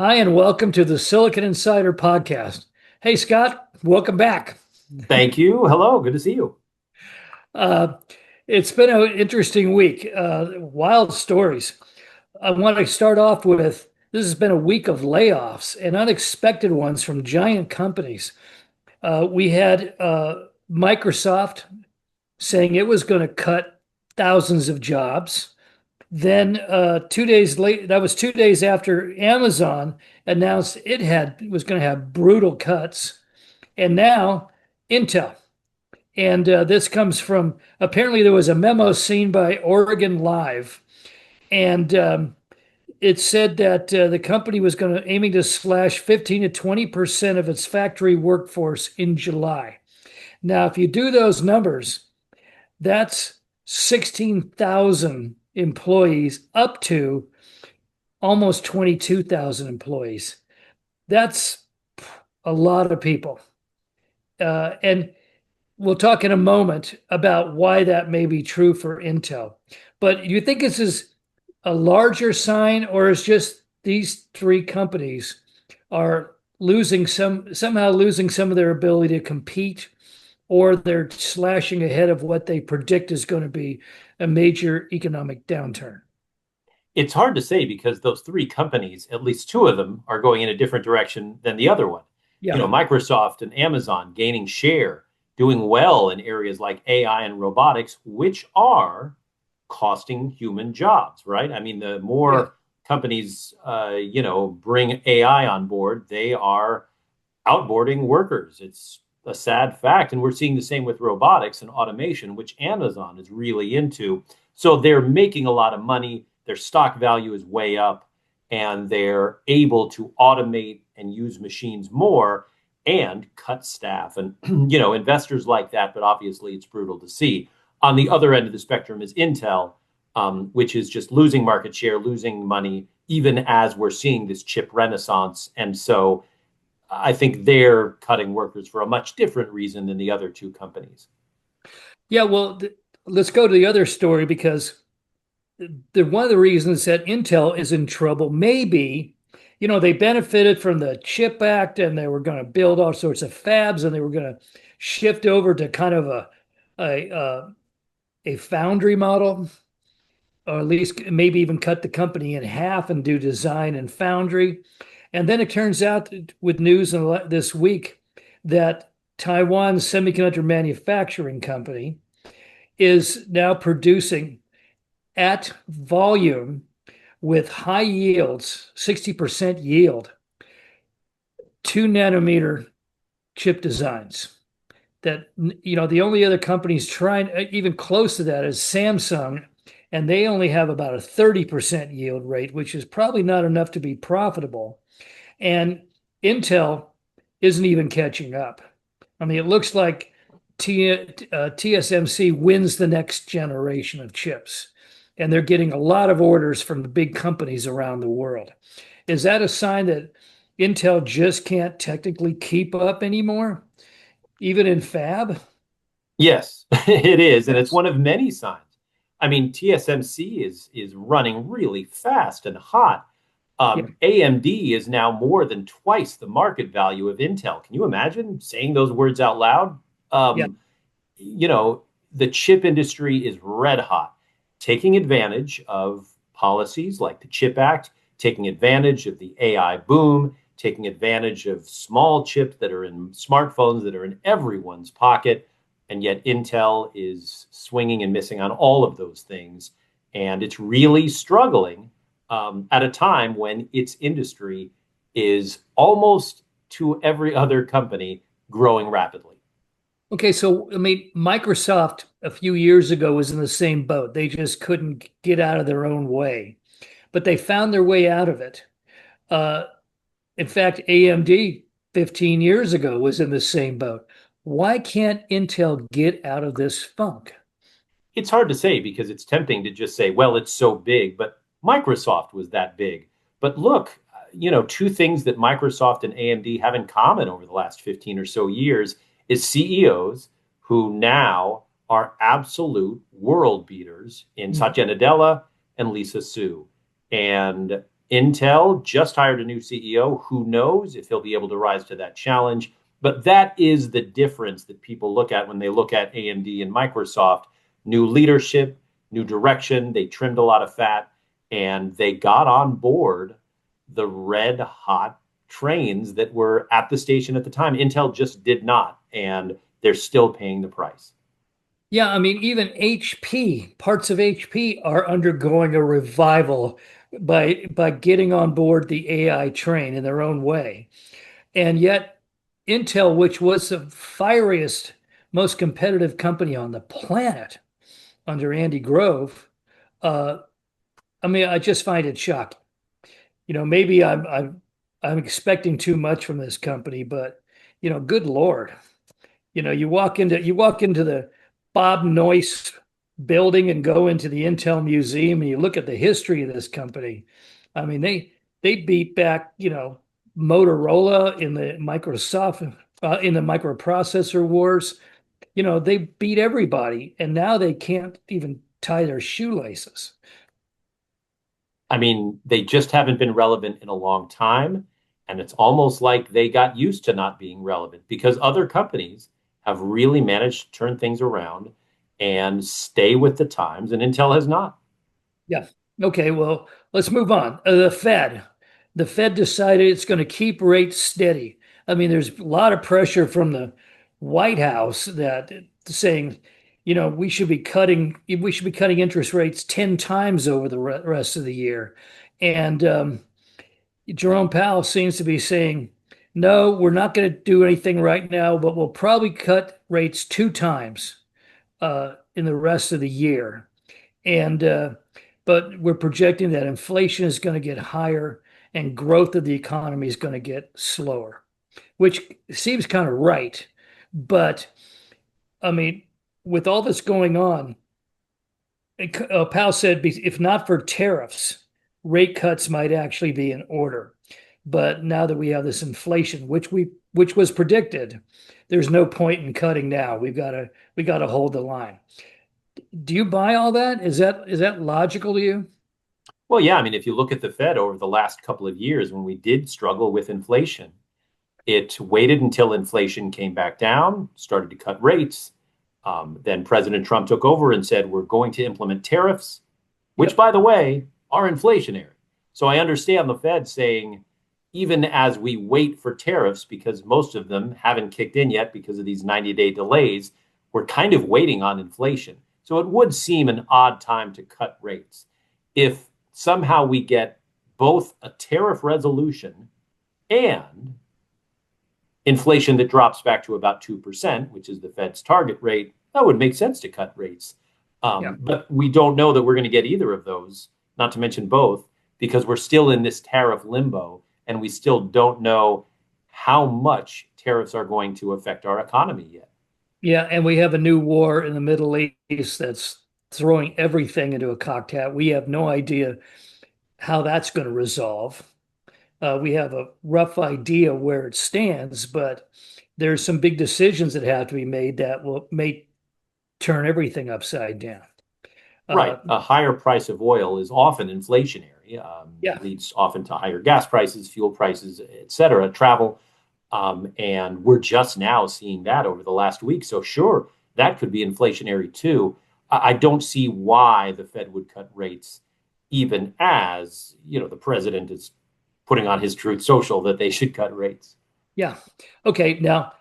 Hi, and welcome to the Silicon Insider podcast. Hey, Scott, welcome back. Thank you. Hello. Good to see you. Uh, it's been an interesting week, wild stories. I want to start off with this has been a week of layoffs and unexpected ones from giant companies. We had Microsoft saying it was going to cut thousands of jobs. Then 2 days late, that was 2 days after Amazon announced it was going to have brutal cuts. And now Intel. And this comes from apparently there was a memo seen by Oregon Live, and it said that the company was going to aiming to slash 15 to 20% of its factory workforce in July. Now, if you do those numbers, that's 16,000 employees up to almost 22,000 employees. That's a lot of people. And we'll talk in a moment about why that may be true for Intel. But you think this is a larger sign, or is just these three companies are somehow losing some of their ability to compete, or they're slashing ahead of what they predict is going to be a major economic downturn? It's hard to say because those three companies, at least two of them, are going in a different direction than the other one. Yeah. Microsoft and Amazon gaining share, doing well in areas like AI and robotics, which are costing human jobs, right? I mean, the Yeah. more companies, bring AI on board, they are outboarding workers. It's a sad fact. And we're seeing the same with robotics and automation, which Amazon is really into. So they're making a lot of money. Their stock value is way up, and they're able to automate and use machines more and cut staff. And, investors like that, but obviously it's brutal to see. On the other end of the spectrum is Intel, which is just losing market share, losing money, even as we're seeing this chip renaissance. And so I think they're cutting workers for a much different reason than the other two companies. Yeah, well, let's go to the other story because one of the reasons that Intel is in trouble may be, they benefited from the Chip Act and they were going to build all sorts of fabs and they were going to shift over to kind of a a foundry model, or at least maybe even cut the company in half and do design and foundry. And then it turns out with news this week that Taiwan's semiconductor manufacturing company is now producing at volume with high yields, 60% yield, 2 nanometer chip designs. That, the only other companies trying even close to that is Samsung, and they only have about a 30% yield rate, which is probably not enough to be profitable. And Intel isn't even catching up. I mean, it looks like TSMC wins the next generation of chips, and they're getting a lot of orders from the big companies around the world. Is that a sign that Intel just can't technically keep up anymore, even in fab? Yes, it is, and it's Yes. one of many signs. I mean, TSMC is running really fast and hot. Yeah. AMD is now more than twice the market value of Intel. Can you imagine saying those words out loud? Yeah. Um, you know, the chip industry is red hot, taking advantage of policies like the Chip Act, taking advantage of the AI boom, taking advantage of small chips that are in smartphones that are in everyone's pocket. And yet Intel is swinging and missing on all of those things. And it's really struggling at a time when its industry is almost to every other company growing rapidly. Okay, so I mean, Microsoft a few years ago was in the same boat. They just couldn't get out of their own way, but they found their way out of it. Uh, in fact, AMD 15 years ago was in the same boat. Why can't Intel get out of this funk? It's hard to say because it's tempting to just say, well, it's so big, but Microsoft was that big. But look, two things that Microsoft and AMD have in common over the last 15 or so years is CEOs who now are absolute world beaters in Hmm. Satya Nadella and Lisa Su. And, Intel just hired a new CEO. Who knows if he'll be able to rise to that challenge? But that is the difference that people look at when they look at AMD and Microsoft. New leadership, new direction. They trimmed a lot of fat and they got on board the red hot trains that were at the station at the time. Intel just did not, and they're still paying the price. Yeah, I mean, even HP, parts of HP are undergoing a revival by getting on board the AI train in their own way. And yet, Intel, which was the fieriest, most competitive company on the planet under Andy Grove, uh, I mean, I just find it shocking. Maybe I'm expecting too much from this company, but good Lord. You walk into the Bob Noyce building and go into the Intel Museum and you look at the history of this company. I mean, they beat back, Motorola in the Microsoft in the microprocessor wars. They beat everybody, and now they can't even tie their shoelaces. I mean, they just haven't been relevant in a long time. And it's almost like they got used to not being relevant because other companies have really managed to turn things around and stay with the times, and Intel has not. Yeah. Okay, well, let's move on. The Fed. The Fed decided it's going to keep rates steady. I mean, there's a lot of pressure from the White House that saying, we should be cutting interest rates 10 times over the rest of the year. And Jerome Powell seems to be saying, no, we're not going to do anything right now, but we'll probably cut rates two times in the rest of the year. And but we're projecting that inflation is going to get higher and growth of the economy is going to get slower, which seems kind of right. But I mean, with all this going on, Powell said if not for tariffs, rate cuts might actually be in order. But now that we have this inflation, which was predicted, there's no point in cutting now. We got to hold the line. Do you buy all that? Is that logical to you? Well, yeah, I mean, if you look at the Fed over the last couple of years when we did struggle with inflation, it waited until inflation came back down, started to cut rates. Then President Trump took over and said, we're going to implement tariffs, which, Yep. by the way, are inflationary. So I understand the Fed saying, even as we wait for tariffs, because most of them haven't kicked in yet because of these 90-day delays, we're kind of waiting on inflation. So it would seem an odd time to cut rates. If somehow we get both a tariff resolution and inflation that drops back to about 2%, which is the Fed's target rate, that would make sense to cut rates. Yeah. But we don't know that we're going to get either of those, not to mention both, because we're still in this tariff limbo and we still don't know how much tariffs are going to affect our economy yet. Yeah, and we have a new war in the Middle East that's throwing everything into a cocktail. We have no idea how that's going to resolve. We have a rough idea where it stands, but there's some big decisions that have to be made that may turn everything upside down. Uh, Right. A higher price of oil is often inflationary, yeah, leads often to higher gas prices, fuel prices, et cetera, travel. And we're just now seeing that over the last week. So, sure, that could be inflationary too. I don't see why the Fed would cut rates, even as, the president is putting on his Truth Social that they should cut rates. yeah. Okay, now,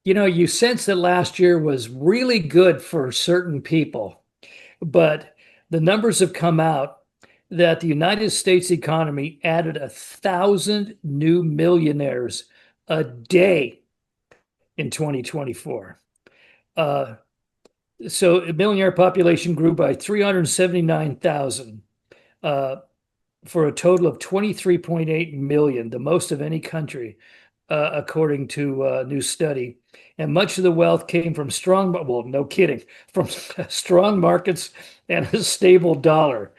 you sense that last year was really good for certain people, but the numbers have come out that the United States economy added 1,000 new millionaires a day in 2024. Uh, so the millionaire population grew by 379,000 uh, for a total of 23.8 million, the most of any country, according to a new study. And much of the wealth came from well, no kidding, from strong markets and a stable dollar,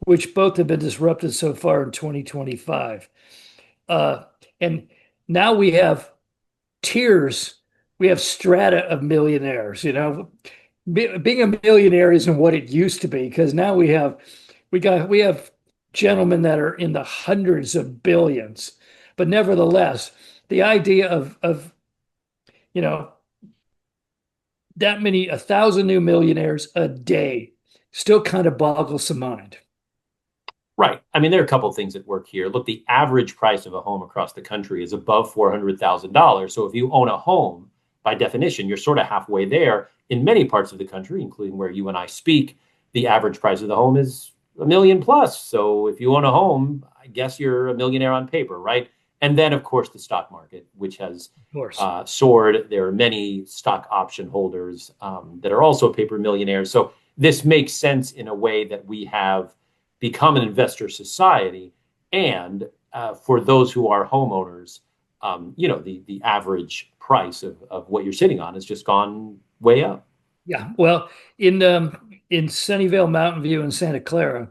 which both have been disrupted so far in 2025. Uh, and now we have tiers, we have strata of millionaires. Being a millionaire isn't what it used to be because now we have gentlemen that are in the hundreds of billions. But nevertheless, the idea of you know that many 1,000 new millionaires a day still kind of boggles the mind. Right. I mean, there are a couple of things at work here. Look, the average price of a home across the country is above $400,000. So if you own a home, by definition, you're sort of halfway there. In many parts of the country, including where you and I speak, the average price of the home is a million plus. So if you own a home, I guess you're a millionaire on paper, right? And then, of course, the stock market, which has Of course. soared. There are many stock option holders that are also paper millionaires. So this makes sense in a way that we have become an investor society. And for those who are homeowners, the average price of what you're sitting on has just gone way up. Yeah. Well, in Sunnyvale, Mountain View, and Santa Clara,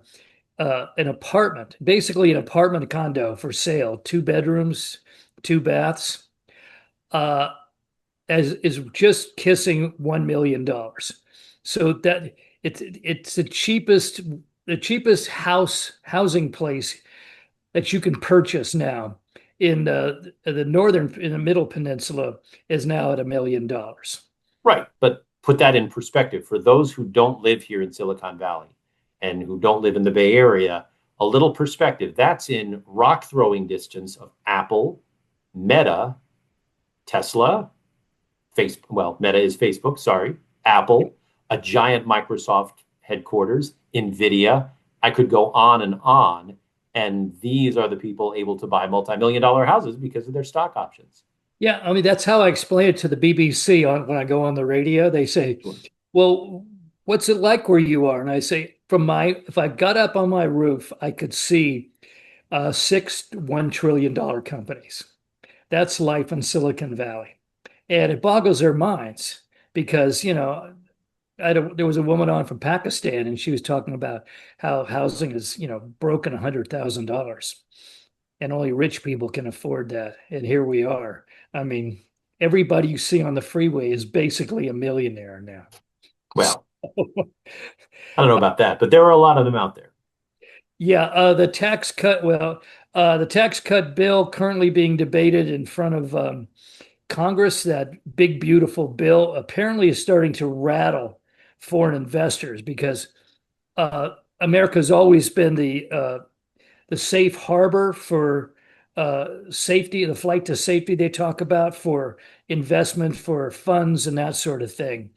an apartment, basically an apartment condo for sale, 2 bedrooms, 2 baths, uh, as is just kissing $1 million. So that it's the cheapest housing place that you can purchase now in the middle peninsula is now at $1 million. Right. But put that in perspective for those who don't live here in Silicon Valley and who don't live in the Bay Area, a little perspective. That's in rock throwing distance of Apple, Meta, Tesla, Meta is Facebook, sorry, Apple, a giant Microsoft headquarters, Nvidia. I could go on and on. And these are the people able to buy multi-million dollar houses because of their stock options. Yeah, I mean that's how I explain it to the BBC when I go on the radio. They say, Sure. "Well, what's it like where you are?" And I say, if I got up on my roof, I could see six $1 trillion companies. That's life in Silicon Valley. And it boggles their minds because, there was a woman on from Pakistan and she was talking about how housing is, broken $100,000 and only rich people can afford that. And here we are. I mean, everybody you see on the freeway is basically a millionaire now. Well, I don't know about that, but there are a lot of them out there. Yeah, the tax cut bill currently being debated in front of Congress, that big, beautiful bill apparently is starting to rattle foreign investors because uh, America's always been the safe harbor for safety, the flight to safety they talk about for investment for funds and that sort of thing.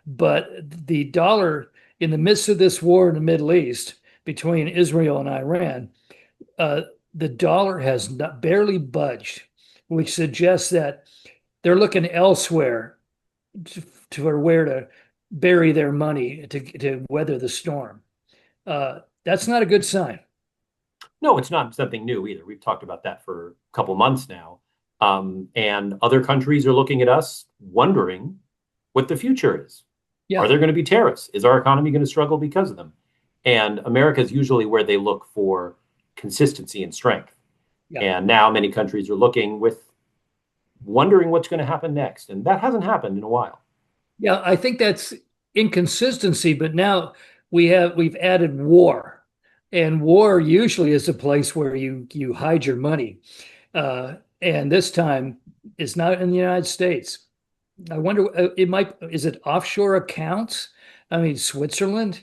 But the dollar, in the midst of this war in the Middle East between Israel and Iran, uh, the dollar has not, barely budged, which suggests that they're looking elsewhere for where to bury their money to weather the storm. That's not a good sign. No, it's not something new either. We've talked about that for a couple months now. And other countries are looking at us wondering what the future is. Are Yeah, there going to be tariffs? Is our economy going to struggle because of them? And America is usually where they look for consistency and strength. yeah, And now many countries are looking with wondering what's going to happen next. And that hasn't happened in a while. yeah. I think that's inconsistency, but now we've added war, and war usually is a place where you hide your money, and this time it's not in the United States. I wonder, is it offshore accounts? I mean, Switzerland?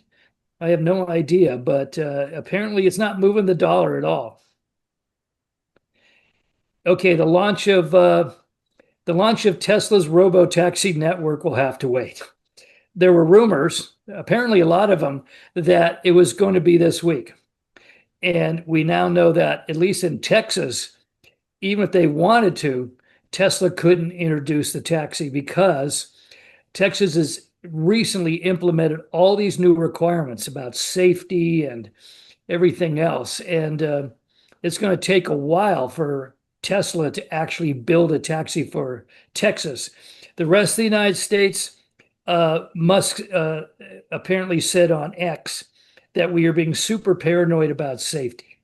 I have no idea, but apparently it's not moving the dollar at all. Okay, the launch of Tesla's robo-taxi network will have to wait. There were rumors, apparently a lot of them, that it was going to be this week. And we now know that, at least in Texas, even if they wanted to, Tesla couldn't introduce the taxi because Texas has recently implemented all these new requirements about safety and everything else. And it's going to take a while for Tesla to actually build a taxi for Texas. The rest of the United States, Musk apparently said on X that we are being super paranoid about safety.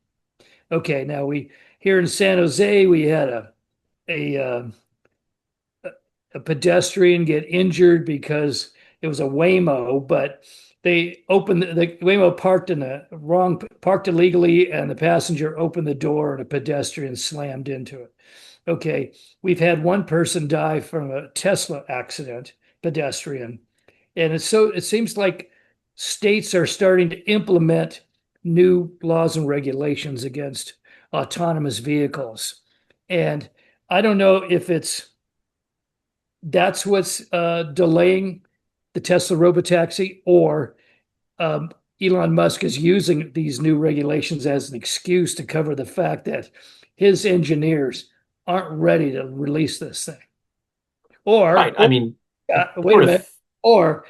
Okay, now we here in San Jose we had a uh, a pedestrian get injured because it was a Waymo, but they opened the Waymo parked in the wrong parked illegally, and the passenger opened the door and a pedestrian slammed into it. Okay, we've had one person die from a Tesla accident, pedestrian, and it seems like states are starting to implement new laws and regulations against autonomous vehicles. And I don't know if that's what's delaying the Tesla robotaxi, or um, Elon Musk is using these new regulations as an excuse to cover the fact that his engineers aren't ready to release this thing. Right. I mean, Wait a sort of. minute. Or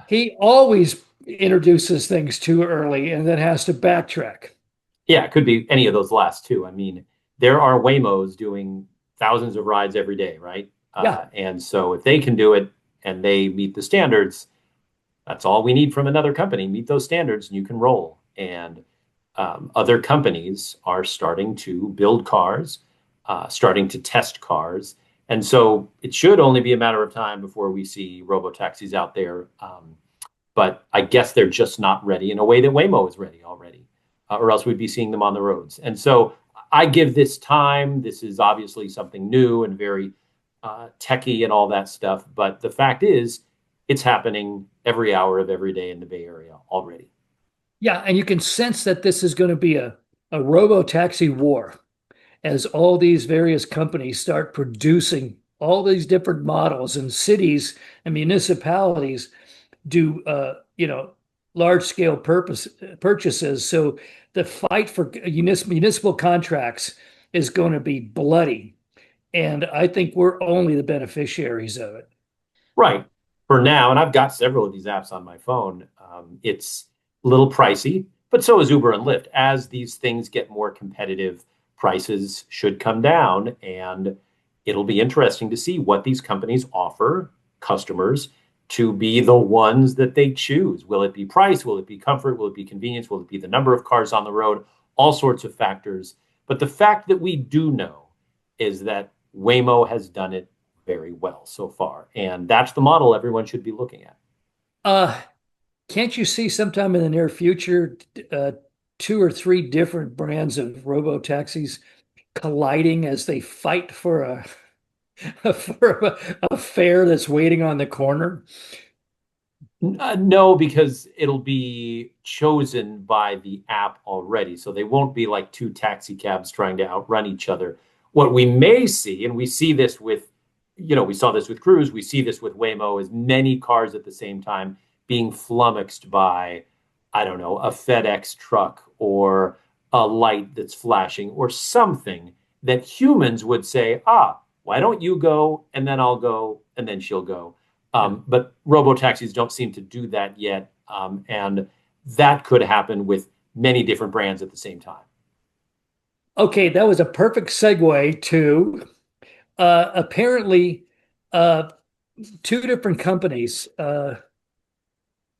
he always introduces things too early and then has to backtrack. Yeah, it could be any of those last two. I mean, there are Waymos doing thousands of rides every day, right? Yeah. And so if they can do it and they meet the standards, that's all we need from another company. Meet those standards and you can roll. And other companies are starting to build cars, starting to test cars. And so it should only be a matter of time before we see robo taxis out there. But I guess they're just not ready in a way that Waymo is ready already, or else we'd be seeing them on the roads. And so I give this time. This is obviously something new and very techie and all that stuff. But the fact is, it's happening every hour of every day in the Bay Area already. Yeah. And you can sense that this is going to be a robo taxi war as all these various companies start producing all these different models, and cities and municipalities do large scale purchases. So the fight for municipal contracts is going to be bloody, and I think we're only the beneficiaries of it. Right. For now, and I've got several of these apps on my phone. It's a little pricey, but so is Uber and Lyft. As these things get more competitive, prices should come down, and it'll be interesting to see what these companies offer customers to be the ones that they choose. Will it be price? Will it be comfort? Will it be convenience? Will it be the number of cars on the road? All sorts of factors. But the fact that we do know is that Waymo has done it very well so far. And that's the model everyone should be looking at. Uh, can't you see sometime in the near future, uh, two or three different brands of robo taxis colliding as they fight for for a fare that's waiting on the corner? No, because it'll be chosen by the app already. So they won't be like two taxi cabs trying to outrun each other. What we may see, and we see this with, we saw this with Cruise, we see this with Waymo, is many cars at the same time being flummoxed by, I don't know, a FedEx truck or a light that's flashing or something that humans would say, why don't you go and then I'll go and then she'll go. But robo taxis don't seem to do that yet. And that could happen with many different brands at the same time. Okay, that was a perfect segue to apparently uh, two different companies. Let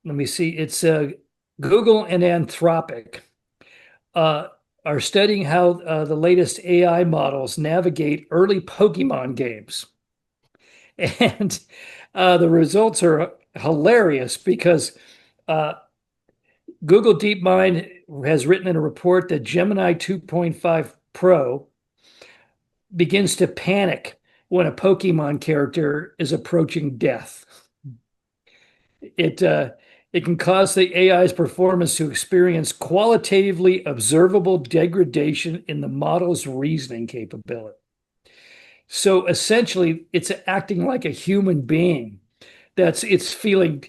me see, it's Google and Anthropic uh, are studying how the latest AI models navigate early Pokemon games. And the results are hilarious because uh, Google DeepMind has written in a report that Gemini 2.5 Pro begins to panic when a Pokemon character is approaching death. It uh, it can cause the AI's performance to experience qualitatively observable degradation in the model's reasoning capability. So essentially, it's acting like a human being. It's feeling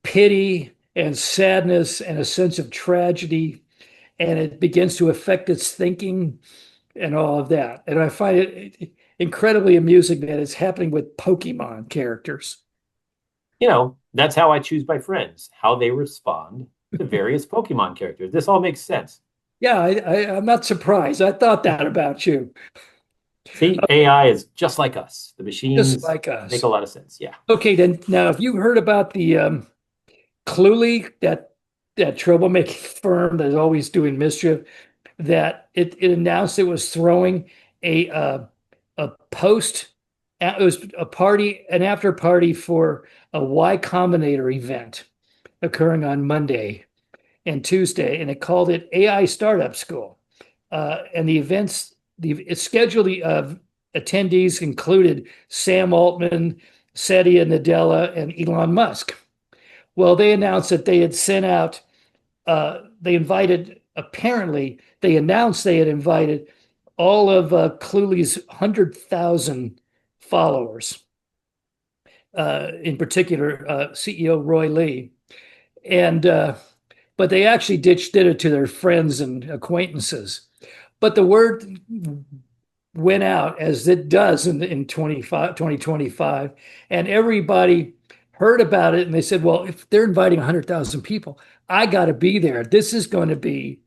pity and sadness and a sense of tragedy, and it begins to affect its thinking and all of that. And I find it incredibly amusing that it's happening with Pokemon characters. That's how I choose my friends, how they respond to various Pokemon characters. This all makes sense. Yeah, I'm not surprised. I thought that about you. See, AI is just like us. The Just machines like make us. a lot of sense. Yeah. Okay, then now have you heard about the Cluely, that troublemaking firm that's always doing mischief? That it announced it was throwing a post. It was a party, an after party for a Y Combinator event. occurring on Monday and Tuesday, and it called it AI Startup School. And the events, the schedule of attendees included Sam Altman, Satya Nadella, and Elon Musk. Well, they announced that they had sent out, apparently, they announced they had invited all of Cluley's 100,000 followers, in particular, CEO Roy Lee. And but they actually did it to their friends and acquaintances. But the word went out, as it does in 2025, and everybody heard about it, and they said, well, if they're inviting 100,000 people, I got to be there. This is going to be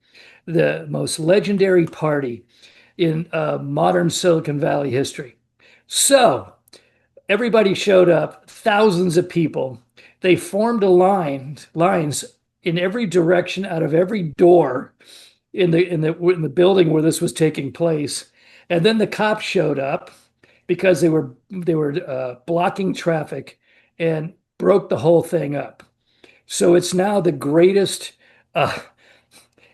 the most legendary party in modern Silicon Valley history. So everybody showed up, thousands of people. They formed lines in every direction out of every door in the building where this was taking place. And then the cops showed up because they were blocking traffic and broke the whole thing up. So it's now the greatest.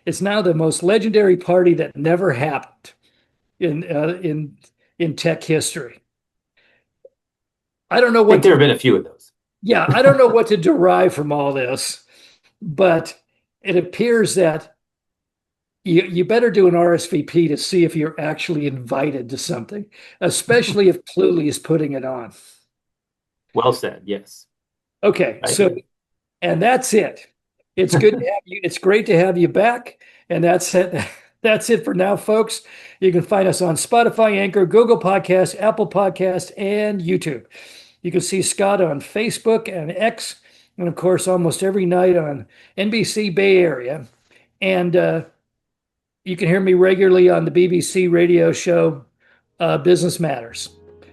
It's now the most legendary party that never happened in tech history. I don't know I think what there have been a few of those. Yeah, I don't know what to derive from all this, but it appears that you better do an RSVP to see if you're actually invited to something, especially if Cluley is putting it on. Well said. Yes. Okay, I so agree. and that's it. It's good to have you. It's great to have you back. And that's it. That's it for now, folks. You can find us on Spotify, Anchor, Google Podcasts, Apple Podcasts, and YouTube. You can see Scott on Facebook and X, and of course, almost every night on NBC Bay Area. And you can hear me regularly on the BBC radio show Business Matters.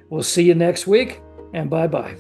We'll see you next week, and bye bye.